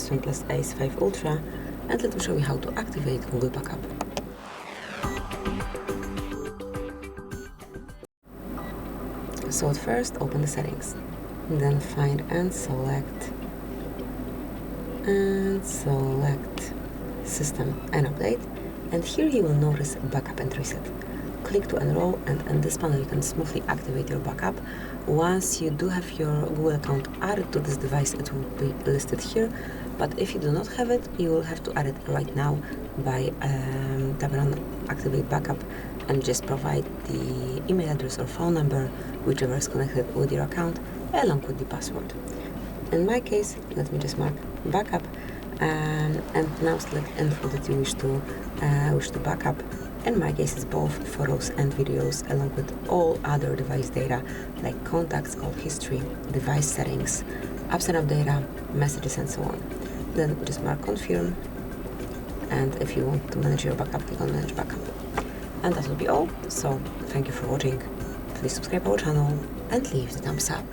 this OnePlus Ace 5 Ultra, and let me show you how to activate Google Backup. So at first, open the settings, then find and select System and Update, and here you will notice Backup and Reset. Click to enroll, and in this panel you can smoothly activate your backup. Once you do have your Google account added to this device, it will be listed here, but if you do not have it, you will have to add it right now by tapping on Activate Backup and just provide the email address or phone number, whichever is connected with your account, along with the password. In my case, let me just mark Backup, and now select info that you wish to backup. In my case, it's both photos and videos, along with all other device data like contacts, call history, device settings, apps and app data, messages, and so on. Then just mark confirm, and if you want to manage your backup, click on manage backup. And that will be all. So thank you for watching. Please subscribe our channel and leave the thumbs up.